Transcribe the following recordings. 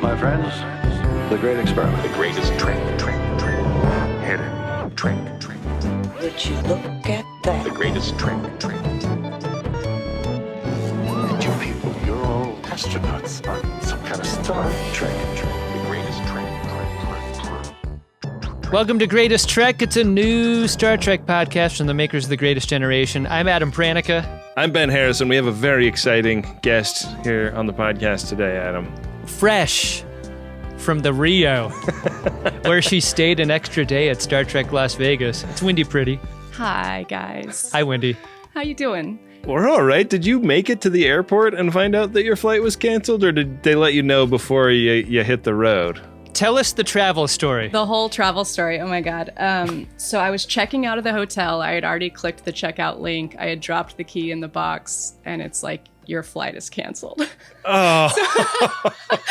my friends, the great experiment. The greatest trick. Hidden trick. Would you look at that? The greatest trick. And you people, you're all astronauts on some kind of Star Trek. The greatest trick. Welcome to Greatest Trek. It's a new Star Trek podcast from the makers of The Greatest Generation. I'm Adam Pranica. I'm Ben Harrison. We have a very exciting guest here on the podcast today, Adam. Fresh from the Rio, where she stayed an extra day at Star Trek Las Vegas. It's Wendy Pretty. Hi, guys. Hi, Wendy. How you doing? We're all right. Did you make it to the airport and find out that your flight was canceled, or did they let you know before you hit the road? Tell us the travel story. The whole travel story. Oh, my God. So I was checking out of the hotel. I had already clicked the checkout link. I had dropped the key in the box, and it's like, your flight is canceled. Oh,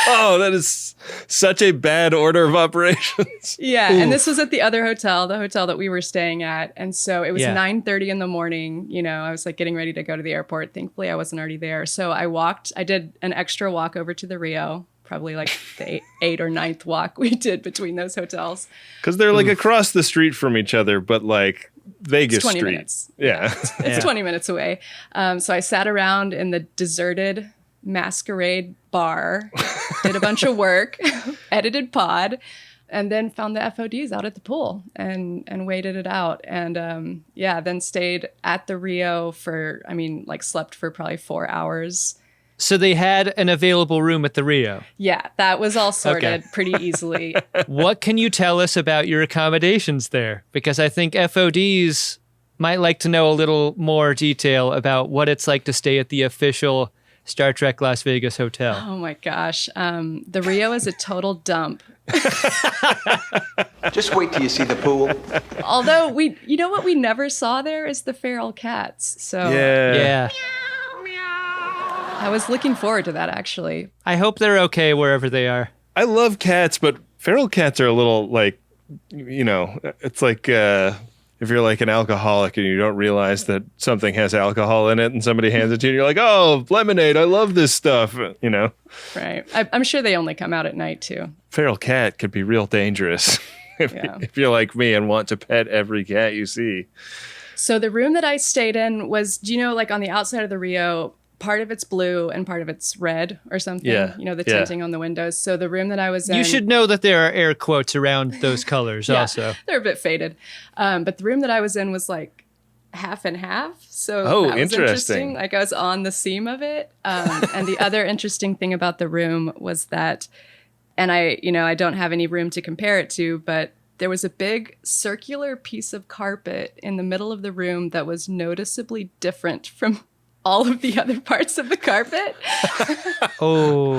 oh, that is such a bad order of operations. Yeah, Ooh. and this was at the other hotel, the hotel that we were staying at. And so it was Yeah. 9:30 in the morning. You know, I was like getting ready to go to the airport. Thankfully, I wasn't already there. So I did an extra walk over to the Rio, probably like the eighth or ninth walk we did between those hotels. Because they're like across the street from each other, but like Vegas It's 20 Street. minutes. Yeah. It's Yeah. 20 minutes away. So I sat around in the deserted masquerade bar, did a bunch of work, edited pod, and then found the FODs out at the pool and waited it out. And then stayed at the Rio slept for probably 4 hours. So they had an available room at the Rio. Yeah, that was all sorted Okay. pretty easily. What can you tell us about your accommodations there? Because I think FODs might like to know a little more detail about what it's like to stay at the official Star Trek Las Vegas hotel. Oh my gosh. The Rio is a total dump. Just wait till you see the pool. Although you know what we never saw there is the feral cats. So Yeah. I was looking forward to that, actually. I hope they're okay wherever they are. I love cats, but feral cats are a little like, it's like if you're like an alcoholic and you don't realize that something has alcohol in it and somebody hands it to you and you're like, oh, lemonade, I love this stuff, Right. I'm sure they only come out at night, too. Feral cat could be real dangerous Yeah. if you're like me and want to pet every cat you see. So the room that I stayed in was, like on the outside of the Rio, part of it's blue and part of it's red or something. Yeah. The Yeah. tinting on the windows. So the room that I was in... You should know that there are air quotes around those colors Yeah, also. They're a bit faded. But the room that I was in was like half and half. So Oh, that was interesting. Like I was on the seam of it. And the other interesting thing about the room was that, and I don't have any room to compare it to, but there was a big circular piece of carpet in the middle of the room that was noticeably different from all of the other parts of the carpet. Oh.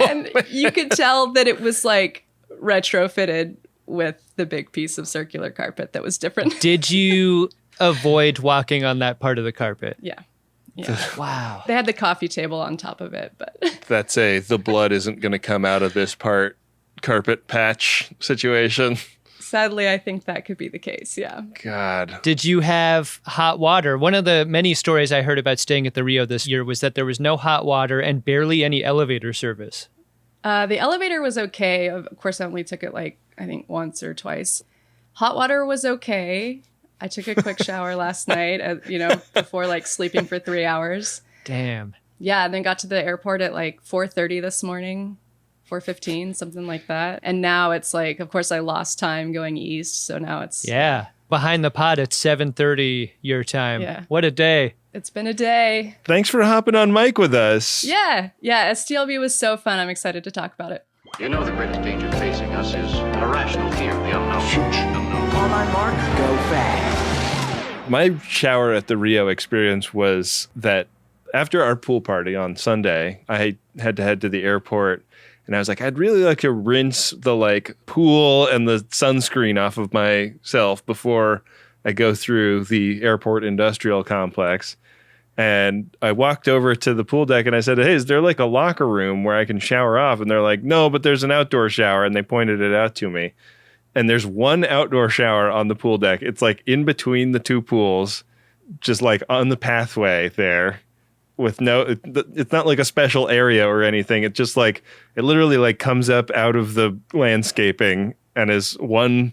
And you could tell that it was like retrofitted with the big piece of circular carpet that was different. Did you avoid walking on that part of the carpet? Yeah. Wow. They had the coffee table on top of it, but That's the blood isn't going to come out of this part carpet patch situation. sadly, I think that could be the case. Yeah. God. Did you have hot water? One of the many stories I heard about staying at the Rio this year was that there was no hot water and barely any elevator service. The elevator was okay. Of course, I only took it I think once or twice. Hot water was okay. I took a quick shower last night, before sleeping for 3 hours. Damn. Yeah, and then got to the airport at 4:30 this morning. 4:15, something like that. And now it's of course I lost time going east. So now it's, Yeah. Behind the pod at 7:30 your time. Yeah. What a day. it's been a day. Thanks for hopping on mic with us. Yeah. STLV was so fun. I'm excited to talk about it. You know the greatest danger facing us is an irrational fear of the unknown. On my mark, go fast. My shower at the Rio experience was that after our pool party on Sunday, I had to head to the airport. And I was like, I'd really like to rinse the pool and the sunscreen off of myself before I go through the airport industrial complex. And I walked over to the pool deck and I said, hey, is there a locker room where I can shower off? And they're like, no, but there's an outdoor shower. And they pointed it out to me. And there's one outdoor shower on the pool deck. It's in between the two pools, just on the pathway there. with it's not like a special area or anything. It's just like, it literally like comes up out of the landscaping and is one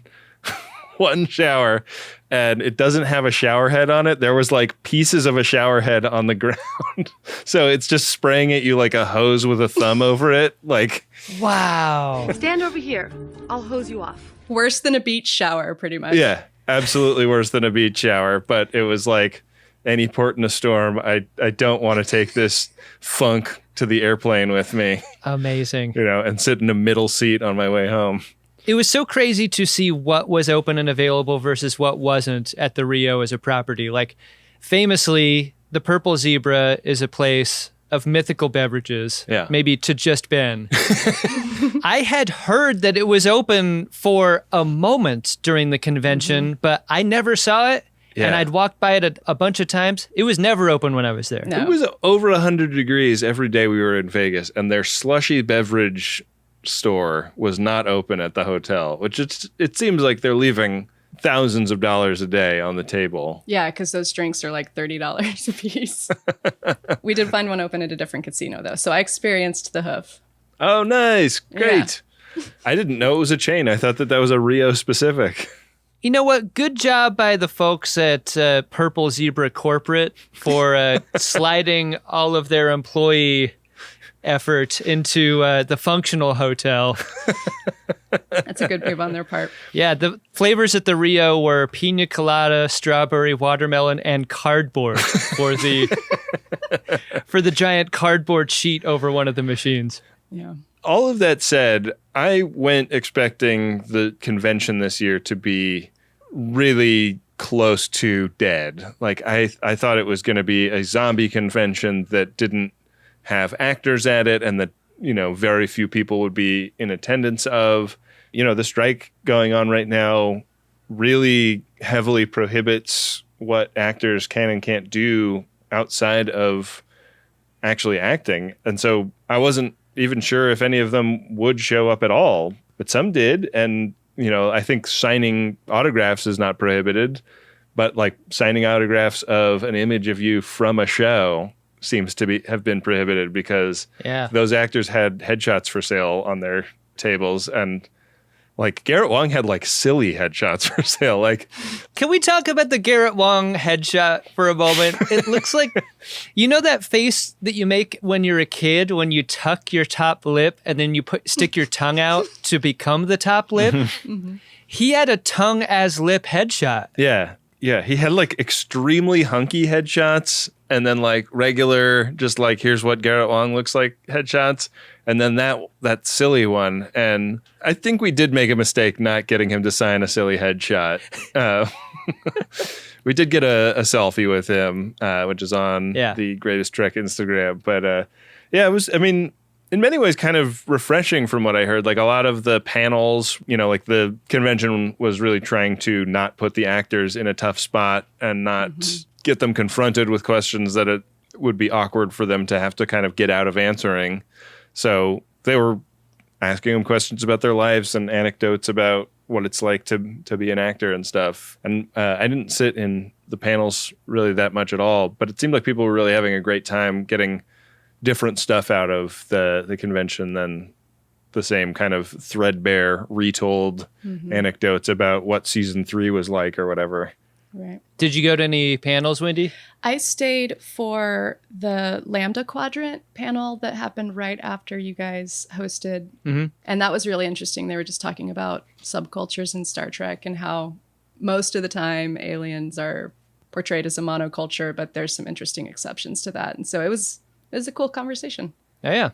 shower, and it doesn't have a shower head on it. There was like pieces of a shower head on the ground. So it's just spraying at you like a hose with a thumb over it. Like, Wow. Stand over here. I'll hose you off. Worse than a beach shower, pretty much. yeah, absolutely worse than a beach shower. But it was like, any port in a storm, I don't want to take this funk to the airplane with me, Amazing. and sit in a middle seat on my way home. It was so crazy to see what was open and available versus what wasn't at the Rio as a property. Like, famously, the Purple Zebra is a place of mythical beverages, maybe to just Ben. I had heard that it was open for a moment during the convention, but I never saw it. Yeah. And I'd walked by it a bunch of times. It was never open when I was there. No. It was over 100 degrees every day we were in Vegas, and their slushy beverage store was not open at the hotel, which it seems like they're leaving thousands of dollars a day on the table. Yeah, because those drinks are like $30 a piece. We did find one open at a different casino, though. So I experienced the hoof. Oh, nice. Great. Yeah. I didn't know it was a chain. I thought that was a Rio specific. You know what? Good job by the folks at Purple Zebra Corporate for sliding all of their employee effort into the functional hotel. That's a good move on their part. Yeah, the flavors at the Rio were pina colada, strawberry, watermelon, and cardboard for the giant cardboard sheet over one of the machines. Yeah. All of that said, I went expecting the convention this year to be really close to dead. Like, I thought it was going to be a zombie convention that didn't have actors at it, and that, very few people would be in attendance of. The strike going on right now really heavily prohibits what actors can and can't do outside of actually acting. And so I wasn't even sure if any of them would show up at all, but some did. And, I think signing autographs is not prohibited, but like signing autographs of an image of you from a show seems to have been prohibited, because those actors had headshots for sale on their tables, and like Garrett Wang had like silly headshots for sale. Like, can we talk about the Garrett Wang headshot for a moment? It looks like, that face that you make when you're a kid, when you tuck your top lip and then you stick your tongue out to become the top lip. Mm-hmm. He had a tongue as lip headshot. Yeah. Yeah. He had like extremely hunky headshots, and then like regular, just like, here's what Garrett Wang looks like headshots. And then that silly one. And I think we did make a mistake not getting him to sign a silly headshot. We did get a selfie with him, which is on the Greatest Trek Instagram. But it was, in many ways kind of refreshing from what I heard. Like, a lot of the panels, like the convention was really trying to not put the actors in a tough spot and not get them confronted with questions that it would be awkward for them to have to kind of get out of answering. So they were asking them questions about their lives and anecdotes about what it's like to be an actor and stuff. And I didn't sit in the panels really that much at all, but it seemed like people were really having a great time getting different stuff out of the convention than the same kind of threadbare retold anecdotes about what season 3 was like or whatever. Right. Did you go to any panels, Wendy? I stayed for the Lambda Quadrant panel that happened right after you guys hosted. Mm-hmm. And that was really interesting. They were just talking about subcultures in Star Trek and how most of the time aliens are portrayed as a monoculture, but there's some interesting exceptions to that. And so it was a cool conversation. Yeah.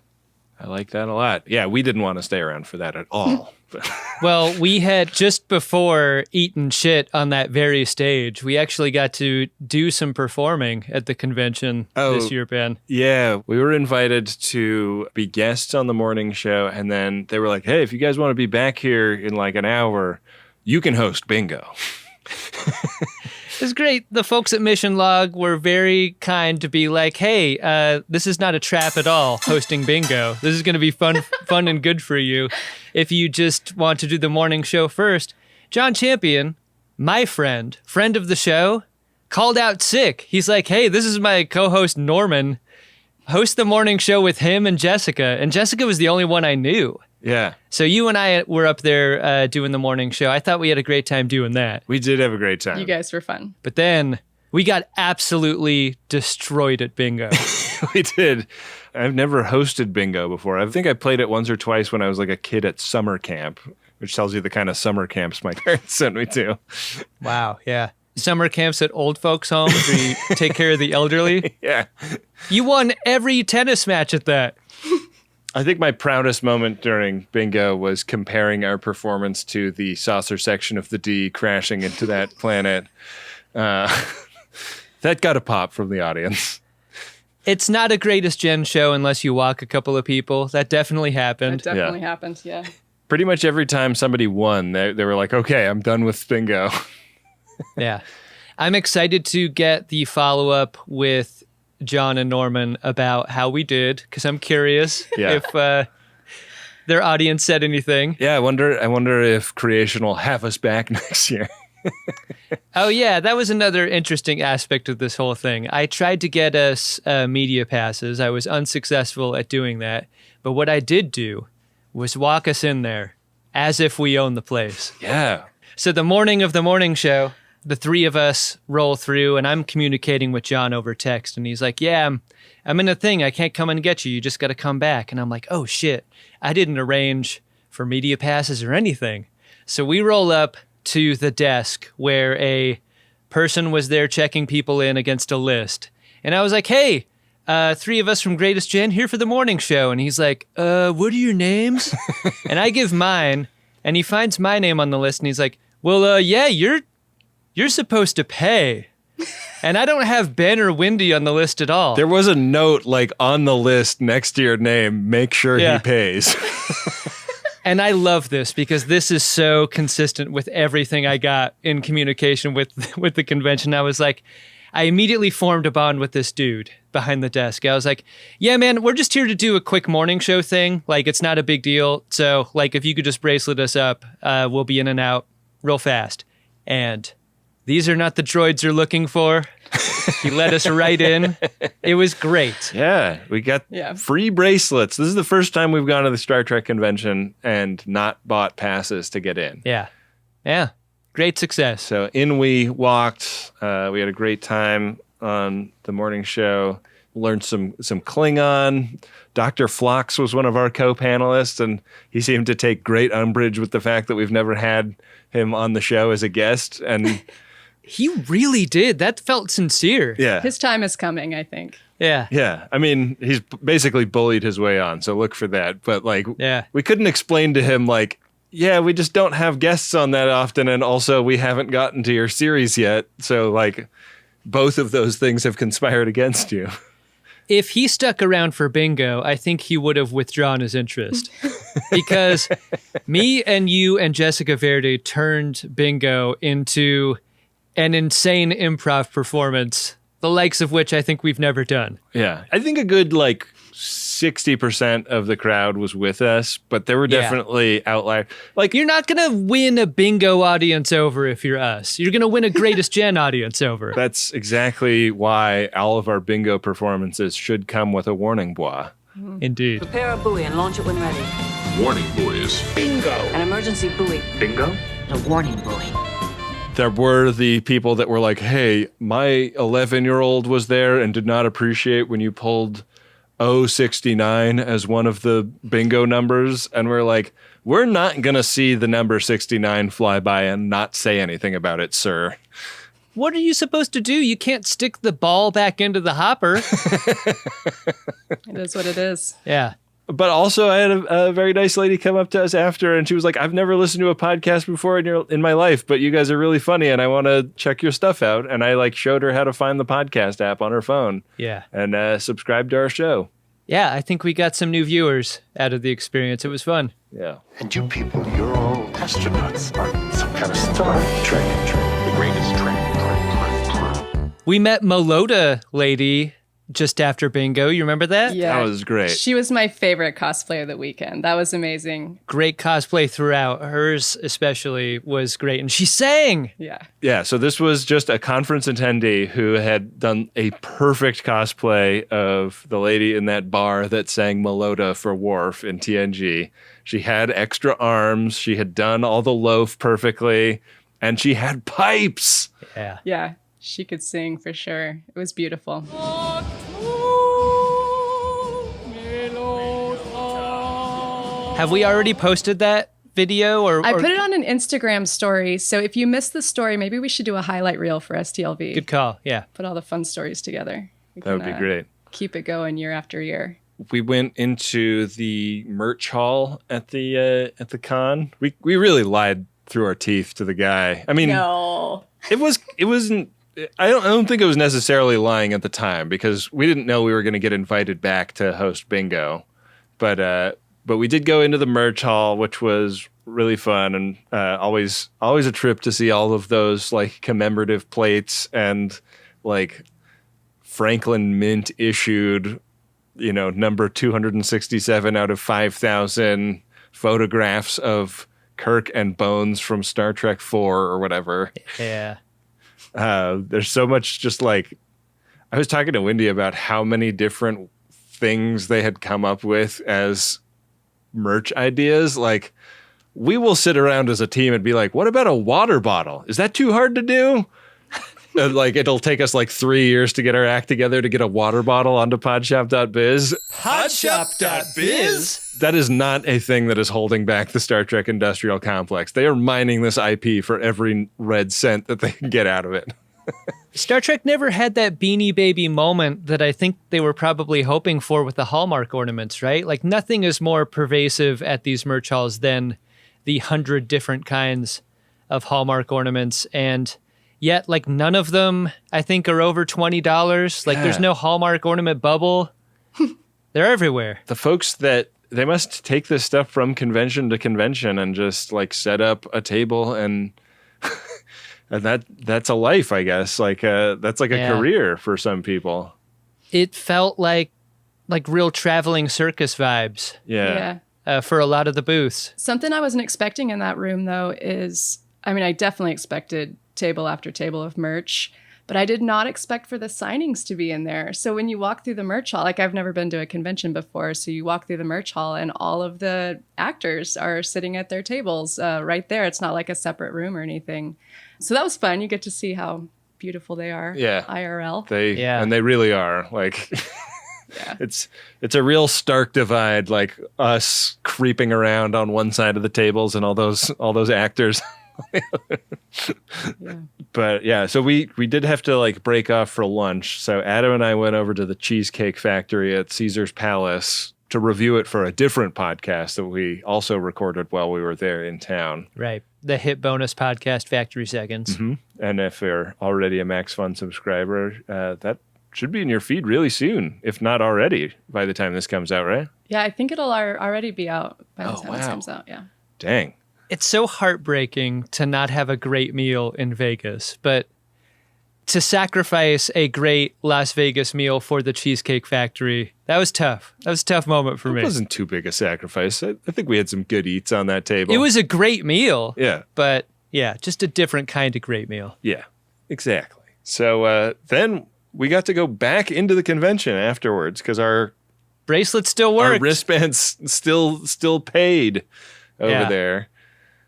I like that a lot. Yeah, we didn't want to stay around for that at all. Well, we had just before eaten shit on that very stage, we actually got to do some performing at the convention this year, Ben. Yeah, we were invited to be guests on the morning show, and then they were like, hey, if you guys want to be back here in like an hour, you can host bingo. It was great. The folks at Mission Log were very kind to be like, hey, this is not a trap at all, hosting bingo. This is going to be fun and good for you if you just want to do the morning show first. John Champion, my friend of the show, called out sick. He's like, hey, this is my co-host Norman. host the morning show with him and Jessica. And Jessica was the only one I knew. Yeah. So you and I were up there doing the morning show. I thought we had a great time doing that. We did have a great time. You guys were fun. But then we got absolutely destroyed at bingo. We did. I've never hosted bingo before. I think I played it once or twice when I was like a kid at summer camp, which tells you the kind of summer camps my parents sent me to. Wow, yeah. Summer camps at old folks' homes where you take care of the elderly. Yeah. You won every tennis match at that. I think my proudest moment during bingo was comparing our performance to the saucer section of the D crashing into that planet. That got a pop from the audience. It's not a greatest gen show unless you walk a couple of people. That definitely happened. It definitely happened, yeah. Pretty much every time somebody won, they were like, okay, I'm done with bingo. Yeah. I'm excited to get the follow-up with John and Norman about how we did, because I'm curious if their audience said anything. Yeah, I wonder if Creation will have us back next year. Oh, yeah, that was another interesting aspect of this whole thing. I tried to get us media passes. I was unsuccessful at doing that. But what I did do was walk us in there as if we own the place. Yeah. So the morning of the morning show, the three of us roll through, and I'm communicating with John over text. And he's like, yeah, I'm in a thing. I can't come and get you. You just got to come back. And I'm like, oh, shit. I didn't arrange for media passes or anything. So we roll up to the desk where a person was there checking people in against a list. And I was like, hey, three of us from Greatest Gen here for the morning show. And he's like, what are your names? And I give mine, and he finds my name on the list, and he's like, well, yeah, you're supposed to pay. And I don't have Ben or Wendy on the list at all. There was a note like on the list next to your name, make sure he pays. And I love this because this is so consistent with everything I got in communication with the convention. I was like, I immediately formed a bond with this dude behind the desk. I was like, yeah, man, we're just here to do a quick morning show thing. Like, it's not a big deal. So, like, if you could just bracelet us up, we'll be in and out real fast. And these are not the droids you're looking for. He let us right in. It was great. Yeah, we got free bracelets. This is the first time we've gone to the Star Trek convention and not bought passes to get in. Yeah. Yeah. Great success. So in we walked. We had a great time on the morning show. Learned some Klingon. Dr. Phlox was one of our co-panelists, and he seemed to take great umbrage with the fact that we've never had him on the show as a guest. And he really did. That felt sincere. Yeah. His time is coming, I think. Yeah. Yeah. I mean, he's basically bullied his way on, so look for that. But, like, we couldn't explain to him, like, yeah, we just don't have guests on that often, and also we haven't gotten to your series yet. So, like, both of those things have conspired against you. If he stuck around for bingo, I think he would have withdrawn his interest. Because me and you and Jessica Verde turned bingo into an insane improv performance, the likes of which I think we've never done. Yeah. I think a good, like, 60% of the crowd was with us, but there were definitely outliers. Like, you're not going to win a bingo audience over if you're us. You're going to win a Greatest Gen audience over. That's exactly why all of our bingo performances should come with a warning bois. Indeed. Prepare a buoy and launch it when ready. Warning buoys. Bingo. An emergency buoy. Bingo? A warning buoy. There were the people that were like, hey, my 11-year-old was there and did not appreciate when you pulled 069 as one of the bingo numbers. And we're like, we're not going to see the number 69 fly by and not say anything about it, sir. What are you supposed to do? You can't stick the ball back into the hopper. It is what it is. Yeah. But also, I had a very nice lady come up to us after, and she was like, I've never listened to a podcast before in my life, but you guys are really funny, and I want to check your stuff out. And I, like, showed her how to find the podcast app on her phone. Yeah. And subscribe to our show. Yeah, I think we got some new viewers out of the experience. It was fun. Yeah. And you people, you're all astronauts on some kind of Star Trek. The greatest train. We met Melota Lady just after bingo. You remember that? Yeah. That was great. She was my favorite cosplay of the weekend. That was amazing. Great cosplay throughout. Hers especially was great. And she sang. Yeah. Yeah, so this was just a conference attendee who had done a perfect cosplay of the lady in that bar that sang Melota for Worf in TNG. She had extra arms. She had done all the loaf perfectly. And she had pipes. Yeah. Yeah. She could sing for sure. It was beautiful. Have we already posted that video? I put it on an Instagram story. So if you missed the story, maybe we should do a highlight reel for STLV. Good call. Yeah. Put all the fun stories together. That would be great. Keep it going year after year. We went into the merch hall at the con. We really lied through our teeth to the guy. I mean, No. it wasn't. I don't think it was necessarily lying at the time because we didn't know we were going to get invited back to host bingo, but we did go into the merch hall, which was really fun and always a trip to see all of those like commemorative plates and like Franklin Mint issued, number 267 out of 5,000 photographs of Kirk and Bones from Star Trek 4 or whatever. Yeah. There's so much just like, I was talking to Wendy about how many different things they had come up with as merch ideas. Like, we will sit around as a team and be like, what about a water bottle? Is that too hard to do? Like, it'll take us like 3 years to get our act together to get a water bottle onto podshop.biz. Podshop.biz? That is not a thing that is holding back the Star Trek industrial complex. They are mining this IP for every red cent that they can get out of it. Star Trek never had that Beanie Baby moment that I think they were probably hoping for with the Hallmark ornaments, right? Like, nothing is more pervasive at these merch halls than the 100 different kinds of Hallmark ornaments. And yet, like, none of them, I think, are over $20. Like, there's no Hallmark ornament bubble. They're everywhere. The folks that they must take this stuff from convention to convention and just like set up a table and that's a life, I guess. Like that's like a career for some people. It felt like real traveling circus vibes. Yeah. For a lot of the booths. Something I wasn't expecting in that room, though, is, I mean, I definitely expected table after table of merch, but I did not expect for the signings to be in there. So when you walk through the merch hall, like, I've never been to a convention before, so you walk through the merch hall and all of the actors are sitting at their tables right there. It's not like a separate room or anything. So that was fun. You get to see how beautiful they are. Yeah. IRL. And they really are. Like, it's a real stark divide, like us creeping around on one side of the tables and all those actors. But yeah, so we did have to like break off for lunch. So Adam and I went over to the Cheesecake Factory at Caesar's Palace to review it for a different podcast that we also recorded while we were there in town. Right. The hit bonus podcast, Factory Seconds. Mm-hmm. And if you're already a Max Fun subscriber, that should be in your feed really soon, if not already, by the time this comes out, right? Yeah, I think it'll already be out by the time this comes out. Yeah. Dang. It's so heartbreaking to not have a great meal in Vegas, but to sacrifice a great Las Vegas meal for the Cheesecake Factory, that was tough. That was a tough moment for me. It wasn't too big a sacrifice. I think we had some good eats on that table. It was a great meal. Yeah. But yeah, just a different kind of great meal. Yeah, exactly. So then we got to go back into the convention afterwards because our bracelets still worked. Our wristbands still paid over there.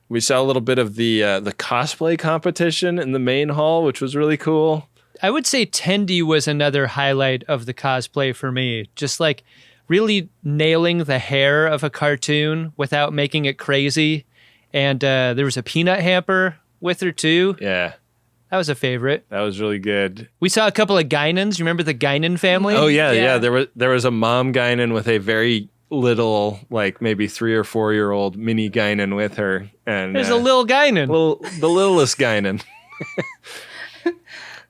We saw a little bit of the cosplay competition in the main hall, which was really cool. I would say Tendy was another highlight of the cosplay for me. Just like really nailing the hair of a cartoon without making it crazy. And there was a peanut hamper with her too. Yeah. That was a favorite. That was really good. We saw a couple of Guinans. You remember the Guinan family? Oh, yeah. There was a mom Guinan with a very little, like maybe 3 or 4 year old mini Guinan with her, and there's a little Guinan, the littlest Guinan,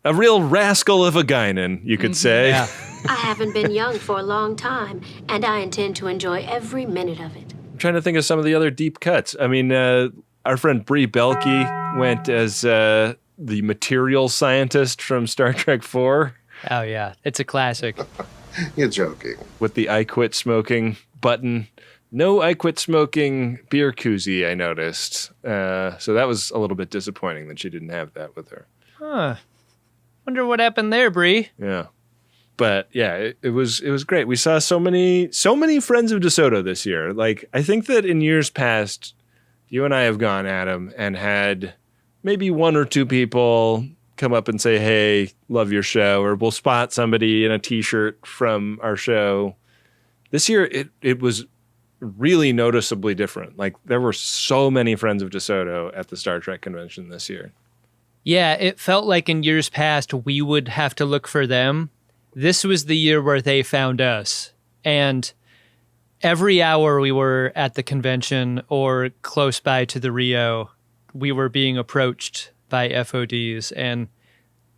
a real rascal of a Guinan, you could say. Yeah. I haven't been young for a long time, and I intend to enjoy every minute of it. I'm trying to think of some of the other deep cuts. I mean, our friend Brie Belke went as the material scientist from Star Trek 4. Oh, yeah. It's a classic. You're joking. With the I quit smoking button. No I quit smoking beer koozie, I noticed. So that was a little bit disappointing that she didn't have that with her. Huh. Wonder what happened there, Bree. Yeah. But yeah, it was great. We saw so many friends of DeSoto this year. Like, I think that in years past, you and I have gone, Adam, and had maybe one or two people come up and say, hey, love your show, or we'll spot somebody in a t-shirt from our show. This year, it was really noticeably different. Like, there were so many friends of DeSoto at the Star Trek convention this year. Yeah, it felt like in years past, we would have to look for them. This was the year where they found us. And every hour we were at the convention or close by to the Rio, we were being approached by FODs, and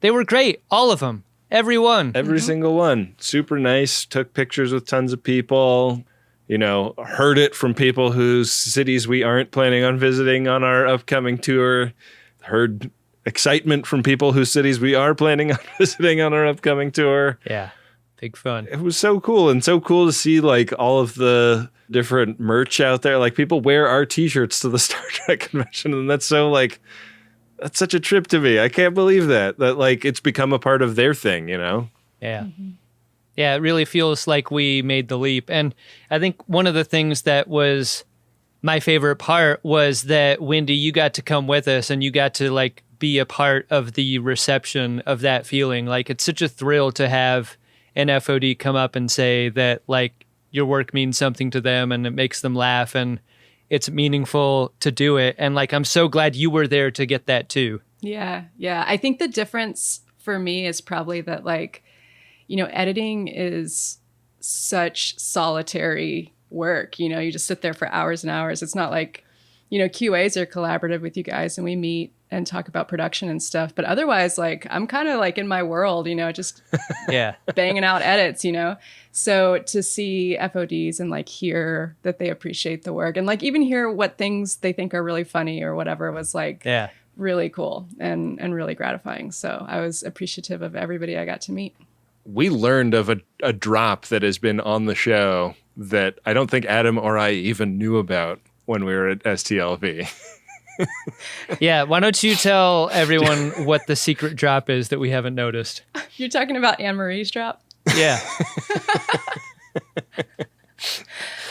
they were great. All of them. Every one. Every single one. Super nice. Took pictures with tons of people. You know, heard it from people whose cities we aren't planning on visiting on our upcoming tour. Heard excitement from people whose cities we are planning on visiting on our upcoming tour. Yeah. Big fun. It was so cool, and so cool to see like all of the different merch out there. Like, people wear our t-shirts to the Star Trek convention, and that's such a trip to me. I can't believe that like it's become a part of their thing, you know? Yeah. Yeah, it really feels like we made the leap. And I think one of the things that was my favorite part was that, Wendy, you got to come with us and you got to like be a part of the reception of that feeling. Like, it's such a thrill to have an FOD come up and say that like your work means something to them and it makes them laugh and it's meaningful to do it. And like, I'm so glad you were there to get that too. Yeah. Yeah. I think the difference for me is probably that, like, you know, editing is such solitary work. You know, you just sit there for hours and hours. It's not like, you know, QAs are collaborative with you guys and we meet and talk about production and stuff. But otherwise, like, I'm kind of like in my world, you know, just banging out edits, you know. So to see FODs and like hear that they appreciate the work and like even hear what things they think are really funny or whatever was like really cool and really gratifying. So I was appreciative of everybody I got to meet. We learned of a drop that has been on the show that I don't think Adam or I even knew about when we were at STLV. Yeah, why don't you tell everyone what the secret drop is that we haven't noticed? You're talking about Anne-Marie's drop? Yeah.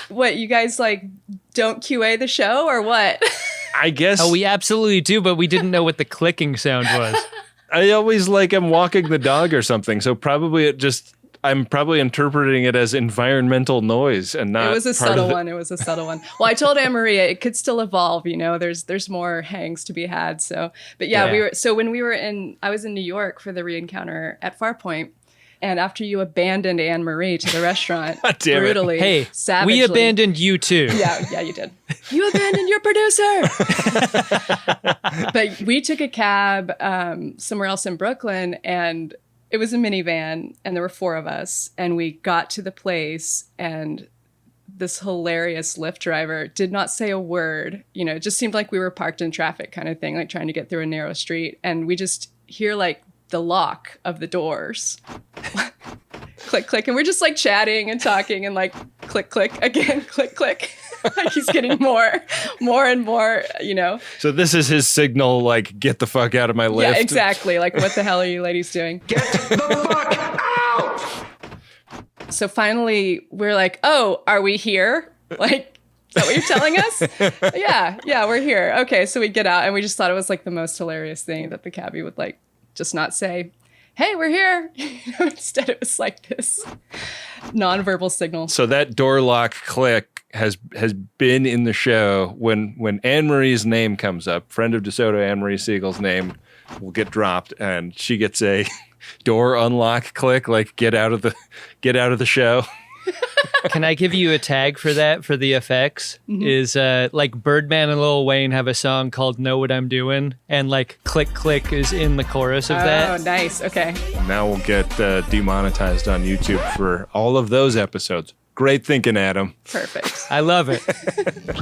What, you guys like don't QA the show or what? I guess. Oh, we absolutely do, but we didn't know what the clicking sound was. I always like am walking the dog or something, so probably I'm probably interpreting it as environmental noise and not. It was a subtle one. It was a subtle one. Well, I told Anne-Marie it could still evolve. You know, there's more hangs to be had. So, but yeah, I was in New York for the re-encounter at Farpoint, and after you abandoned Anne-Marie to the restaurant, brutally, savagely, we abandoned you too. Yeah, you did. You abandoned your producer. But we took a cab somewhere else in Brooklyn, and it was a minivan, and there were 4 of us, and we got to the place, and this hilarious Lyft driver did not say a word. You know, it just seemed like we were parked in traffic kind of thing, like trying to get through a narrow street, and we just hear like the lock of the doors. Click, click, and we're just like chatting and talking and like click, click, again, click, click. Like he's getting more and more, you know. So this is his signal, like, get the fuck out of my Lyft. Yeah, exactly. Like, what the hell are you ladies doing? Get the fuck out! So finally, we're like, oh, are we here? Like, is that what you're telling us? Yeah, we're here. Okay, so we get out, and we just thought it was like the most hilarious thing that the cabbie would like just not say, hey, we're here. Instead, it was like this nonverbal signal. So that door lock click has been in the show. When Anne-Marie's name comes up, friend of DeSoto, Anne-Marie Siegel's name will get dropped, and she gets a door unlock click, like get out of the show. Can I give you a tag for that for the effects? Mm-hmm. Is like Birdman and Lil Wayne have a song called Know What I'm Doing, and like click click is in the chorus of that. Oh, nice. Okay. Now we'll get demonetized on YouTube for all of those episodes. Great thinking, Adam. Perfect. I love it.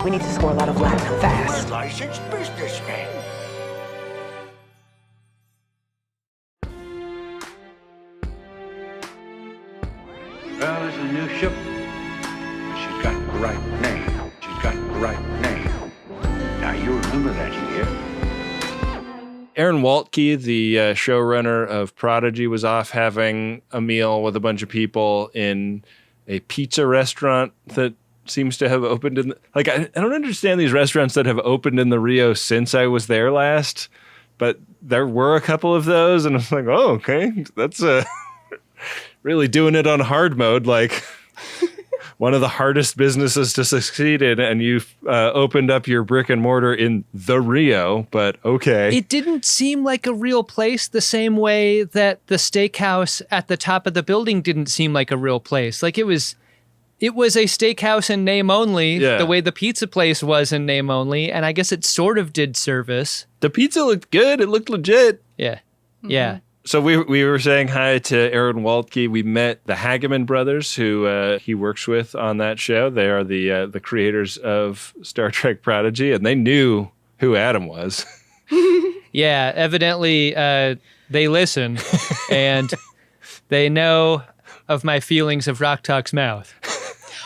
We need to score a lot of platinum fast. Licensed businessman. a new ship. She's got the right name. She's got the right name. Now you remember that, you hear? Aaron Waltke, the showrunner of Prodigy, was off having a meal with a bunch of people in a pizza restaurant that seems to have opened in I don't understand these restaurants that have opened in the Rio since I was there last, but there were a couple of those, and I was like, oh, okay, that's really doing it on hard mode, like one of the hardest businesses to succeed in, and you've opened up your brick and mortar in the Rio, but okay. It didn't seem like a real place the same way that the steakhouse at the top of the building didn't seem like a real place. Like it was a steakhouse in name only, the way the pizza place was in name only, and I guess it sort of did service. The pizza looked good. It looked legit. Yeah. Mm-hmm. Yeah. So we were saying hi to Aaron Waltke. We met the Hageman brothers, who he works with on that show. They are the creators of Star Trek Prodigy, and they knew who Adam was. Yeah, evidently they listen, and they know of my feelings of Rock Talk's mouth.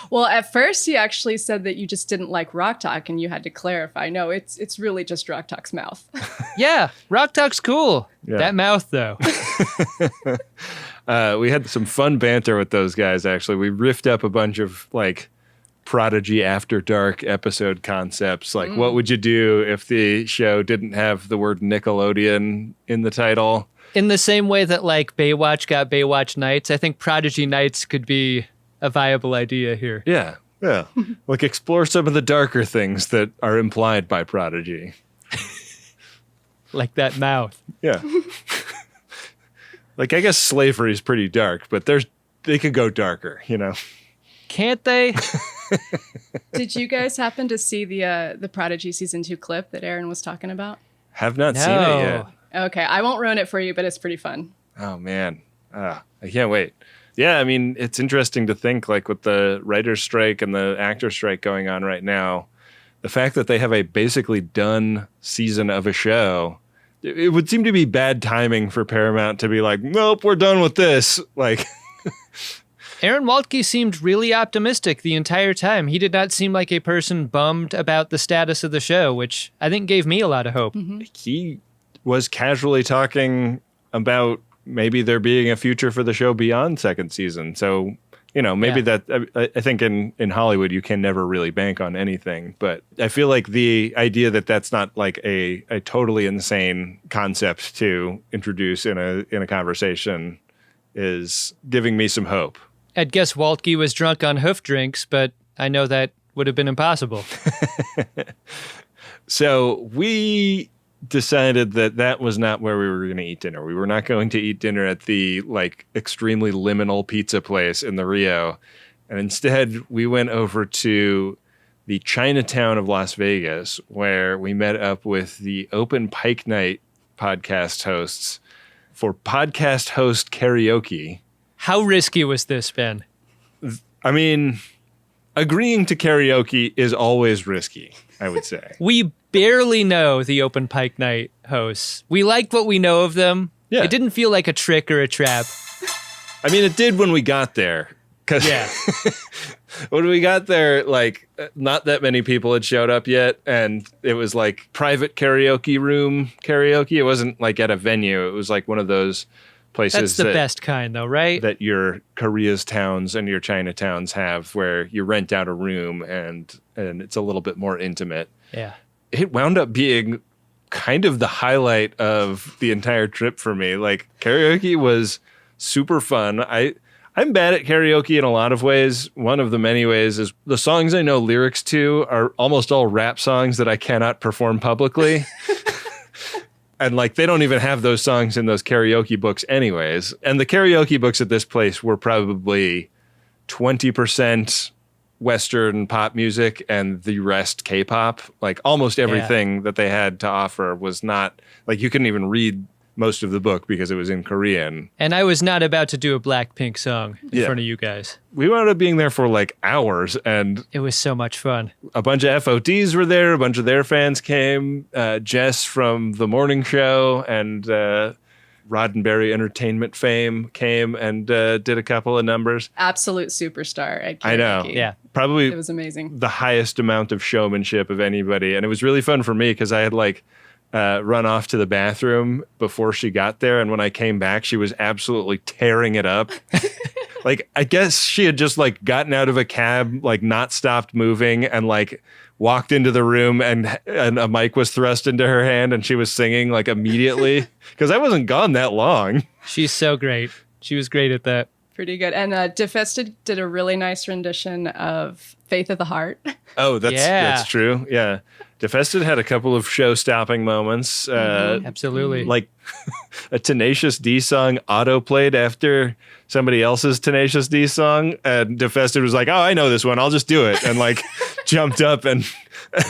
Well, at first he actually said that you just didn't like Rock Talk, and you had to clarify. No, it's really just Rock Talk's mouth. Yeah, Rock Talk's cool. Yeah. That mouth, though. We had some fun banter with those guys, actually. We riffed up a bunch of, like, Prodigy After Dark episode concepts. Like, what would you do if the show didn't have the word Nickelodeon in the title? In the same way that, like, Baywatch got Baywatch Nights, I think Prodigy Nights could be a viable idea here. Yeah. Like, explore some of the darker things that are implied by Prodigy. Like that mouth. Yeah. Like, I guess slavery is pretty dark, but they could go darker, you know? Can't they? Did you guys happen to see the Prodigy season 2 clip that Aaron was talking about? Have not seen it yet. Okay, I won't ruin it for you, but it's pretty fun. Oh, man. I can't wait. Yeah, I mean, it's interesting to think, like, with the writer's strike and the actor strike going on right now, the fact that they have a basically done season of a show, it would seem to be bad timing for Paramount to be like, nope, we're done with this. Like, Aaron Waltke seemed really optimistic the entire time. He did not seem like a person bummed about the status of the show, which I think gave me a lot of hope. Mm-hmm. He was casually talking about maybe there being a future for the show beyond second season. So, you know, maybe that, I think in Hollywood, you can never really bank on anything. But I feel like the idea that that's not like a totally insane concept to introduce in a conversation is giving me some hope. I'd guess Waltke was drunk on hoof drinks, but I know that would have been impossible. So we decided that was not where we were going to eat dinner. We were not going to eat dinner at the like extremely liminal pizza place in the Rio. And instead we went over to the Chinatown of Las Vegas, where we met up with the Open Pike Night podcast hosts for podcast host karaoke. How risky was this, Ben? I mean, agreeing to karaoke is always risky, I would say. We barely know the Open Pike Night hosts. We liked what we know of them. Yeah. It didn't feel like a trick or a trap. I mean, it did when we got there. Yeah. When we got there, like, not that many people had showed up yet, and it was like private karaoke room karaoke. It wasn't like at a venue. It was like one of those places That's the best kind, though, right? that your Korea's towns and your Chinatowns have, where you rent out a room and it's a little bit more intimate. Yeah. It wound up being kind of the highlight of the entire trip for me. Like, karaoke was super fun. I'm bad at karaoke in a lot of ways. One of the many ways is the songs I know lyrics to are almost all rap songs that I cannot perform publicly. And like, they don't even have those songs in those karaoke books anyways. And the karaoke books at this place were probably 20% Western pop music and the rest K-pop. Like, almost everything that they had to offer was not, like, you couldn't even read most of the book because it was in Korean. And I was not about to do a Blackpink song in front of you guys. We wound up being there for like hours, and it was so much fun. A bunch of FODs were there. A bunch of their fans came. Jess from The Morning Show and Roddenberry Entertainment fame came and did a couple of numbers. Absolute superstar at karaoke. I know. Yeah. Probably It was amazing. the highest amount of showmanship of anybody. And it was really fun for me because I had like run off to the bathroom before she got there. And when I came back, she was absolutely tearing it up. Like, I guess she had just like gotten out of a cab, like not stopped moving, and like walked into the room and a mic was thrust into her hand and she was singing like immediately because I wasn't gone that long. She's so great. She was great at that. Pretty good. And Defested did a really nice rendition of Faith of the Heart. Oh, that's true. Yeah. Defested had a couple of show-stopping moments. Absolutely. Like a Tenacious D song auto-played after somebody else's Tenacious D song. And Defested was like, oh, I know this one. I'll just do it. And like jumped up and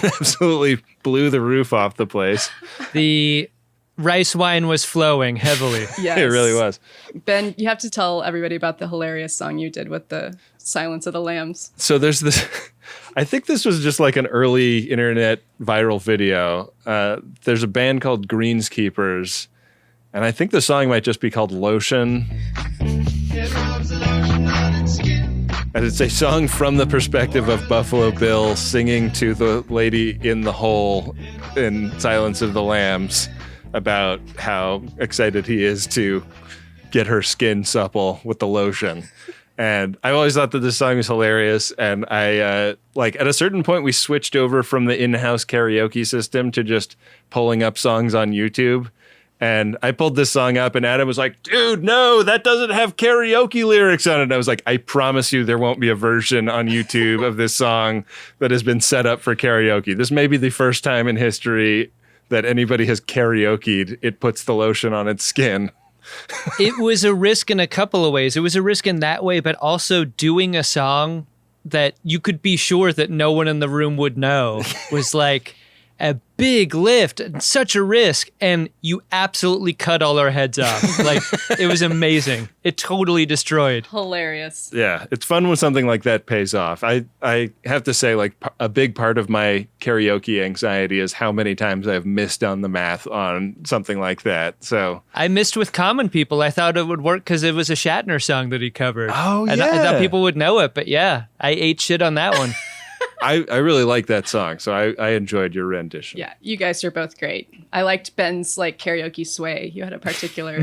absolutely blew the roof off the place. The rice wine was flowing heavily. Yes. It really was. Ben, you have to tell everybody about the hilarious song you did with the Silence of the Lambs. So there's this, I think this was just like an early internet viral video. There's a band called Greenskeepers, and I think the song might just be called Lotion. And it's a song from the perspective of Buffalo Bill singing to the lady in the hole in Silence of the Lambs about how excited he is to get her skin supple with the lotion. And I always thought that this song was hilarious. And I, like, at a certain point, we switched over from the in-house karaoke system to just pulling up songs on YouTube. And I pulled this song up, and Adam was like, dude, no, that doesn't have karaoke lyrics on it. And I was like, I promise you there won't be a version on YouTube of this song that has been set up for karaoke. This may be the first time in history that anybody has karaoke'd It Puts the Lotion on Its Skin. It was a risk in a couple of ways. It was a risk in that way, but also doing a song that you could be sure that no one in the room would know was like a big lift and such a risk. And you absolutely cut all our heads off. Like, it was amazing. It totally destroyed. Hilarious. Yeah, it's fun when something like that pays off. I have to say, like, a big part of my karaoke anxiety is how many times I've missed on the math on something like that. So I missed with Common People. I thought it would work because it was a Shatner song that he covered. Oh, I thought people would know it, but yeah, I ate shit on that one. I really like that song, so I enjoyed your rendition. Yeah, you guys are both great. I liked Ben's like karaoke sway. You had a particular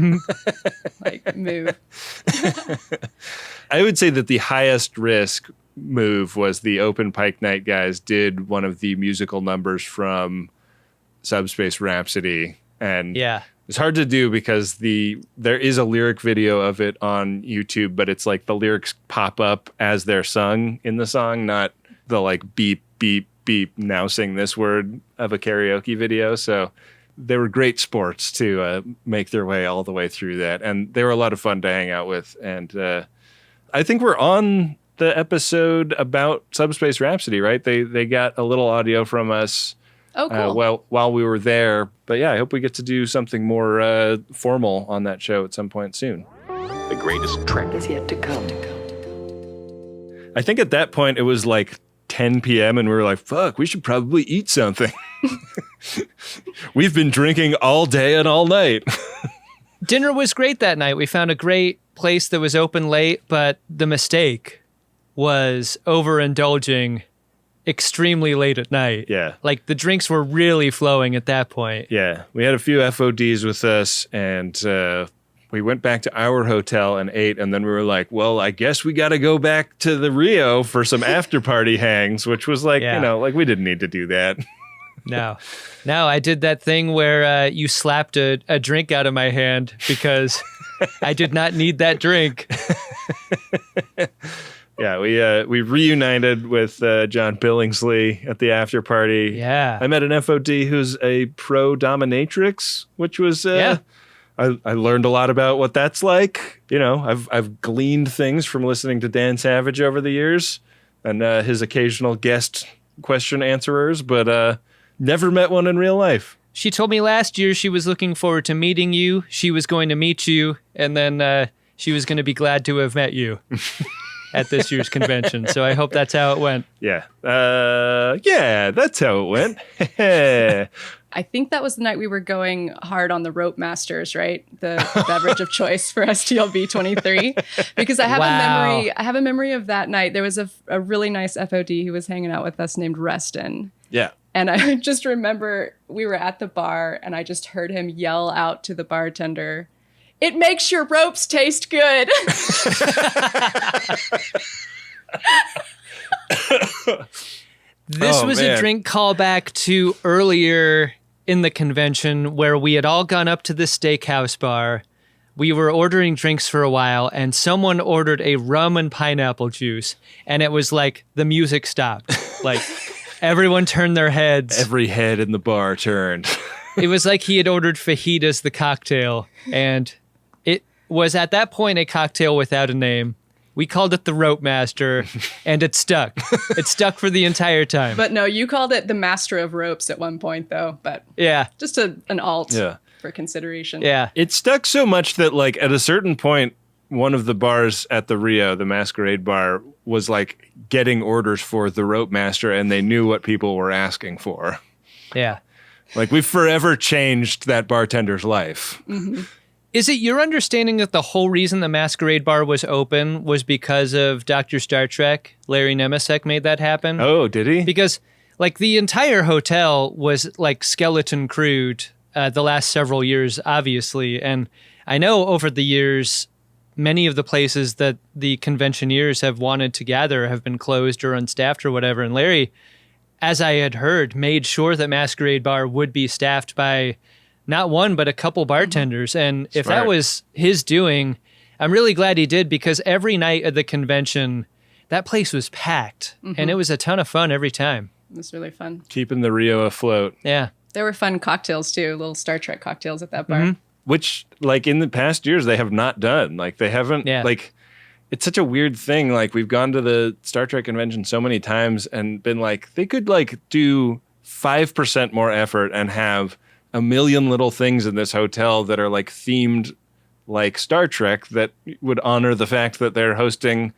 like move. I would say that the highest risk move was the Open Pike Night guys did one of the musical numbers from Subspace Rhapsody, and Yeah. it's hard to do because there is a lyric video of it on YouTube, but it's like the lyrics pop up as they're sung in the song, not the like beep, beep, beep, now sing this word of a karaoke video. So they were great sports to make their way all the way through that. And they were a lot of fun to hang out with. And I think we're on the episode about Subspace Rhapsody, right? They got a little audio from us Oh, cool. while we were there. But yeah, I hope we get to do something more formal on that show at some point soon. The greatest trek Is yet to come. I think at that point it was like 10 p.m. and we were like, fuck, we should probably eat something. We've been drinking all day and all night. Dinner was great that night. We found a great place that was open late, but the mistake was overindulging extremely late at night. Yeah. Like, the drinks were really flowing at that point. Yeah. We had a few FODs with us, and we went back to our hotel and ate, and then we were like, well, I guess we got to go back to the Rio for some after party hangs, which was like, Yeah. you know, like we didn't need to do that. No, I did that thing where you slapped a drink out of my hand because I did not need that drink. Yeah, we reunited with John Billingsley at the after party. Yeah. I met an FOD who's a pro dominatrix, which was Yeah. I learned a lot about what that's like. You know, I've gleaned things from listening to Dan Savage over the years and his occasional guest question answerers, but never met one in real life. She told me last year she was looking forward to meeting you. She was going to meet you, and then she was going to be glad to have met you at this year's convention. So I hope that's how it went. Yeah. Yeah, that's how it went. I think that was the night we were going hard on the rope masters, right? The beverage of choice for STLV 23. Because I have a memory of that night. There was a really nice FOD who was hanging out with us named Reston. Yeah. And I just remember we were at the bar and I just heard him yell out to the bartender, "It makes your ropes taste good." This was a drink callback to earlier in the convention where we had all gone up to the steakhouse bar. We were ordering drinks for a while, and someone ordered a rum and pineapple juice, and it was like the music stopped. Like everyone turned their heads. Every head in the bar turned. It was like he had ordered fajitas, the cocktail, and it was at that point a cocktail without a name. We called it the Rope Master, and it stuck. It stuck for the entire time. But no, you called it the Master of Ropes at one point, though. But yeah, just an alt for consideration. Yeah. It stuck so much that, like, at a certain point, one of the bars at the Rio, the Masquerade bar, was, like, getting orders for the Rope Master, and they knew what people were asking for. Yeah. Like, we've forever changed that bartender's life. Mm-hmm. Is it your understanding that the whole reason the Masquerade bar was open was because of Dr. Star Trek? Larry Nemesek made that happen? Oh, did he? Because, like, the entire hotel was, like, skeleton crewed the last several years, obviously. And I know over the years, many of the places that the conventioneers have wanted to gather have been closed or unstaffed or whatever. And Larry, as I had heard, made sure that Masquerade bar would be staffed by not one, but a couple bartenders. And if that was his doing, I'm really glad he did, because every night at the convention, that place was packed. And it was a ton of fun every time. It was really fun. Keeping the Rio afloat. Yeah. There were fun cocktails, too. Little Star Trek cocktails at that bar. Which, like, in the past years, they have not done. Like, they haven't, like, it's such a weird thing. Like, we've gone to the Star Trek convention so many times and been like, they could, like, do 5% more effort and have a million little things in this hotel that are, like, themed like Star Trek that would honor the fact that they're hosting,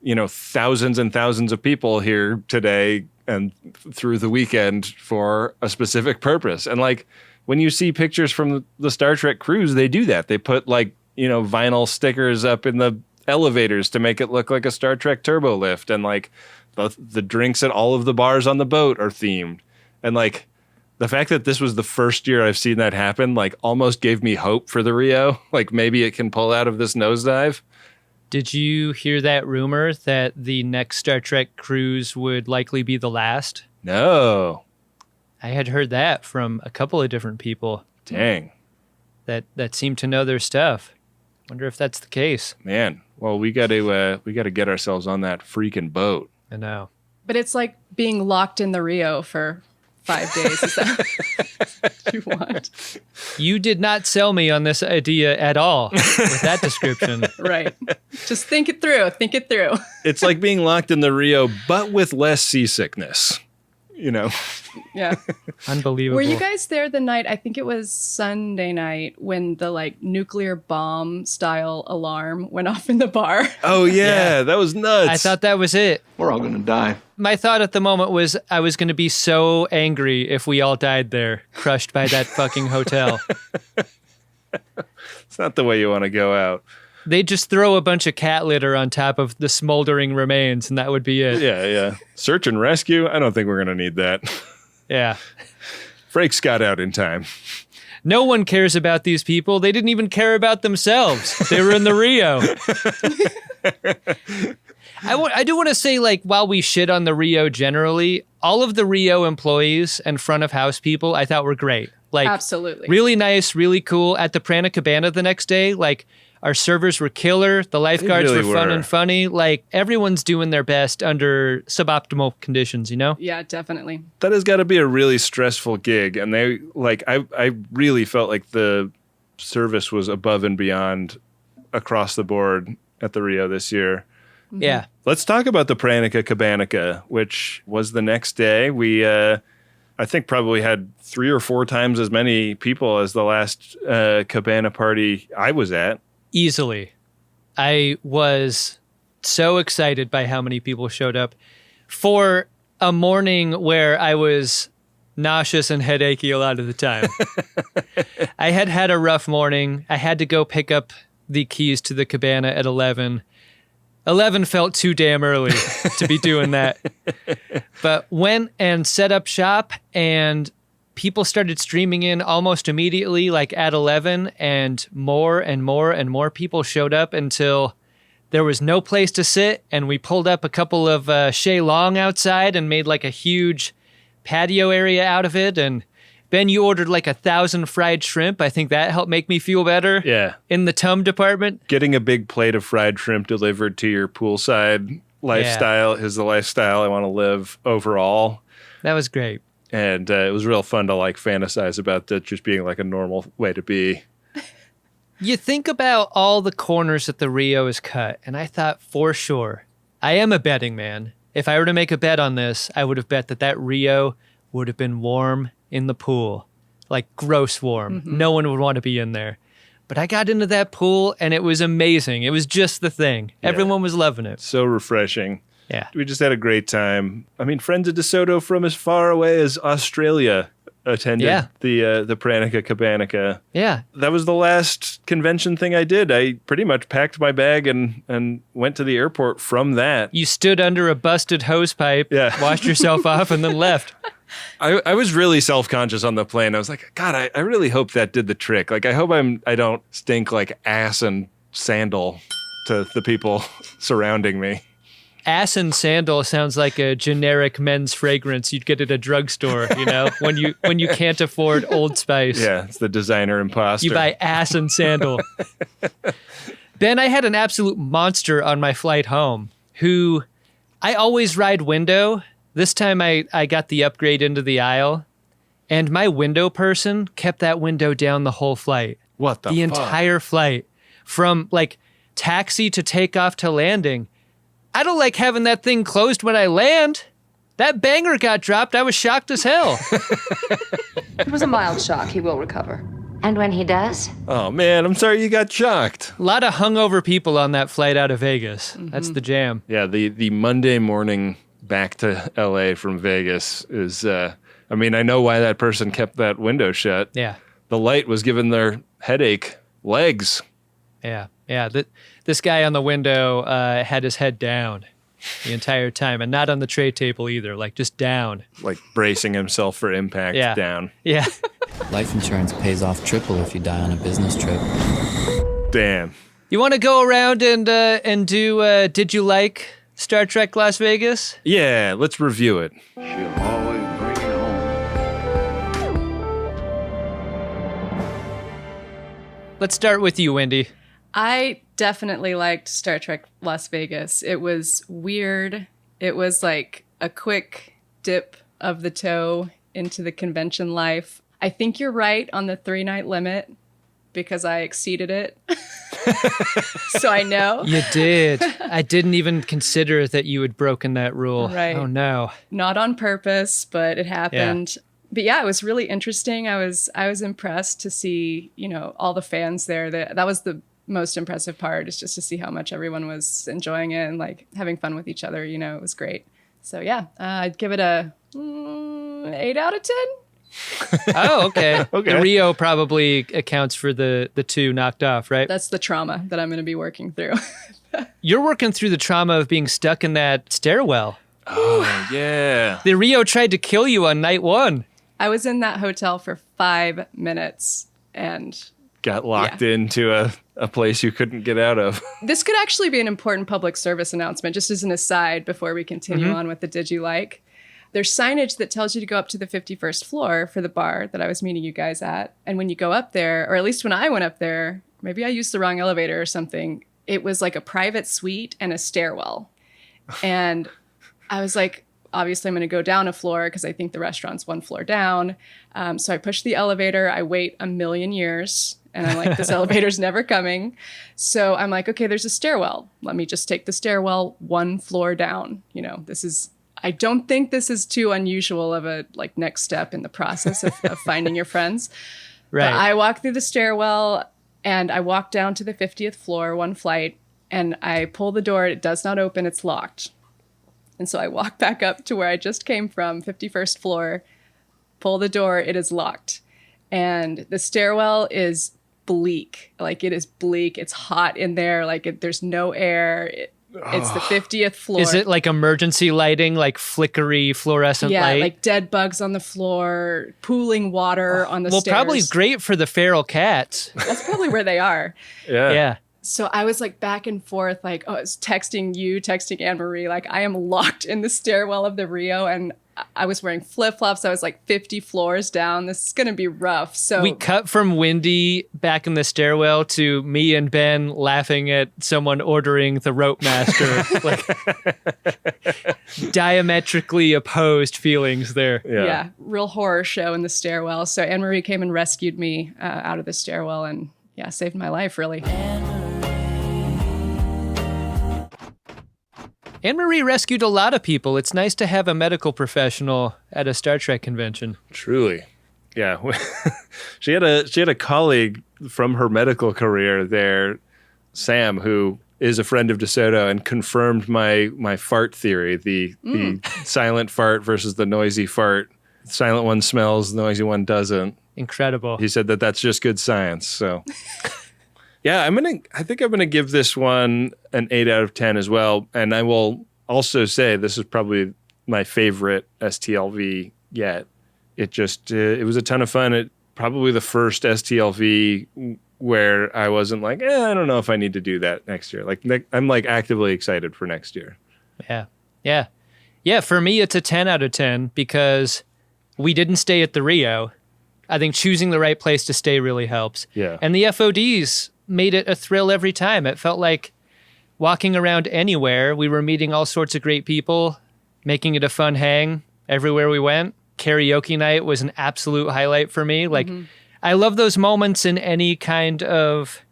you know, thousands and thousands of people here today and through the weekend for a specific purpose. And, like, when you see pictures from the Star Trek cruise, they do that. They put, like, you know, vinyl stickers up in the elevators to make it look like a Star Trek turbo lift. And, like, the drinks at all of the bars on the boat are themed. And, like, the fact that this was the first year I've seen that happen, like, almost gave me hope for the Rio. Like, maybe it can pull out of this nosedive. Did you hear that rumor that the next Star Trek cruise would likely be the last? No. I had heard that from a couple of different people. Dang. That seemed to know their stuff. Wonder if that's the case. Man, well, we got to get ourselves on that freaking boat. I know. But it's like being locked in the Rio for 5 days. Is that what you want? You did not sell me on this idea at all with that description. Right. Just think it through. Think it through. It's like being locked in the Rio, but with less seasickness. You know? Yeah. Unbelievable. Were you guys there the night, I think it was Sunday night, when the, like, nuclear bomb style alarm went off in the bar? Oh, yeah. That was nuts. I thought that was it. We're all gonna die. My thought at the moment was I was going to be so angry if we all died there, crushed by that fucking hotel. It's not the way you want to go out. They'd just throw a bunch of cat litter on top of the smoldering remains, and that would be it. Yeah. Search and rescue? I don't think we're going to need that. Yeah. Frakes got out in time. No one cares about these people. They didn't even care about themselves. They were in the Rio. I do want to say, like, while we shit on the Rio generally, all of the Rio employees and front of house people I thought were great. Like, absolutely. Really nice, really cool. At the Prana Cabana the next day, like, our servers were killer. The lifeguards really were fun were. and funny. Like, everyone's doing their best under suboptimal conditions, you know? Yeah, definitely. That has got to be a really stressful gig. And they, like, I really felt like the service was above and beyond across the board at the Rio this year. Mm-hmm. Yeah. Let's talk about the Pranica Cabanica, which was the next day. We, I think, probably had 3 or 4 times as many people as the last cabana party I was at. Easily. I was so excited by how many people showed up for a morning where I was nauseous and headachy a lot of the time. I had a rough morning. I had to go pick up the keys to the cabana at 11. 11 felt too damn early to be doing that. But went and set up shop, and people started streaming in almost immediately, like at 11, and more and more and more people showed up until there was no place to sit, and we pulled up a couple of Shay Long outside and made like a huge patio area out of it. And Ben, you ordered like 1,000 fried shrimp. I think that helped make me feel better. Yeah. In the tum department. Getting a big plate of fried shrimp delivered to your poolside lifestyle is the lifestyle I want to live overall. That was great. And it was real fun to like fantasize about that just being like a normal way to be. You think about all the corners that the Rio is cut, and I thought for sure, I am a betting man. If I were to make a bet on this, I would have bet that Rio would have been warm in the pool, like gross warm. Mm-hmm. No one would want to be in there. But I got into that pool and it was amazing. It was just the thing. Yeah. Everyone was loving it. So refreshing. Yeah. We just had a great time. I mean, friends of DeSoto from as far away as Australia attended the Pranica Cabanica. Yeah. That was the last convention thing I did. I pretty much packed my bag and went to the airport from that. You stood under a busted hose pipe, washed yourself off, and then left. I was really self-conscious on the plane. I was like, God, I really hope that did the trick. Like, I hope I don't stink like ass and Sandal to the people surrounding me. Ass and Sandal sounds like a generic men's fragrance you'd get at a drugstore, you know, when you can't afford Old Spice. Yeah, it's the designer imposter. You buy Ass and Sandal. Ben, I had an absolute monster on my flight home who I always ride window. This time I got the upgrade into the aisle, and my window person kept that window down the whole flight. What the fuck? Entire flight. From like taxi to takeoff to landing. I don't like having that thing closed when I land. That banger got dropped. I was shocked as hell. It was a mild shock. He will recover. And when he does? Oh, man, I'm sorry you got shocked. A lot of hungover people on that flight out of Vegas. Mm-hmm. That's the jam. Yeah, the Monday morning back to LA from Vegas is, I mean, I know why that person kept that window shut. Yeah. The light was giving their headache legs. Yeah. Yeah. This guy on the window had his head down the entire time, and not on the tray table either, like just down. Like bracing himself for impact down. Yeah. Life insurance pays off triple if you die on a business trip. Damn. You want to go around and do Did You Like Star Trek Las Vegas? Yeah, let's review it. She'll always bring it home. Let's start with you, Wendy. I definitely liked Star Trek Las Vegas. It was weird. It was like a quick dip of the toe into the convention life. I think you're right on the 3-night limit because I exceeded it. So I know. You did. I didn't even consider that you had broken that rule. Right. Oh, no. Not on purpose, but it happened. Yeah. But yeah, it was really interesting. I was impressed to see, you know, all the fans there. That was the most impressive part, is just to see how much everyone was enjoying it and like having fun with each other. You know, it was great. So yeah, I'd give it a 8 out of 10. Oh, okay. Okay. The Rio probably accounts for the 2 knocked off, right? That's the trauma that I'm going to be working through. You're working through the trauma of being stuck in that stairwell. Oh, yeah. The Rio tried to kill you on night 1. I was in that hotel for 5 minutes and got locked into a place you couldn't get out of. This could actually be an important public service announcement, just as an aside before we continue on with the Did You Like? There's signage that tells you to go up to the 51st floor for the bar that I was meeting you guys at. And when you go up there, or at least when I went up there, maybe I used the wrong elevator or something, it was like a private suite and a stairwell. And I was like, obviously I'm going to go down a floor because I think the restaurant's 1 floor down. So I push the elevator. I wait a million years. And I'm like, this elevator's never coming. So I'm like, okay, there's a stairwell. Let me just take the stairwell 1 floor down. You know, I don't think this is too unusual of a like next step in the process of finding your friends. Right. But I walk through the stairwell and I walk down to the 50th floor, 1 flight, and I pull the door. It does not open. It's locked. And so I walk back up to where I just came from, 51st floor. pull the door, it is locked. And the stairwell is bleak. Like, it is bleak. It's hot in there. Like, there's no air. It's the 50th floor. Is it like emergency lighting, like flickery fluorescent light? Yeah, like dead bugs on the floor, pooling water on the stairs. Well, probably great for the feral cats. That's probably where they are. Yeah. So I was like back and forth, like, I was texting you, texting Anne-Marie, like, I am locked in the stairwell of the Rio, and I was wearing flip-flops. I was like 50 floors down. This is going to be rough. So we cut from Wendy back in the stairwell to me and Ben laughing at someone ordering the Rope Master. Like, diametrically opposed feelings there. Yeah, real horror show in the stairwell. So Anne-Marie came and rescued me out of the stairwell and, yeah, saved my life, really. Anne-Marie rescued a lot of people. It's nice to have a medical professional at a Star Trek convention. Truly. Yeah. She had a colleague from her medical career there, Sam, who is a friend of DeSoto and confirmed my fart theory, the silent fart versus the noisy fart. The silent one smells, the noisy one doesn't. Incredible. He said that that's just good science. So yeah, I think I'm gonna give this one an 8 out of 10 as well. And I will also say this is probably my favorite STLV yet. It just it was a ton of fun. It probably the first STLV where I wasn't like, I don't know if I need to do that next year. Like I'm like actively excited for next year. Yeah. For me, it's a 10 out of 10 because we didn't stay at the Rio. I think choosing the right place to stay really helps. Yeah. And the FODs made it a thrill every time. It felt like walking around anywhere. We were meeting all sorts of great people, making it a fun hang everywhere we went. Karaoke night was an absolute highlight for me. Like, I love those moments in any kind of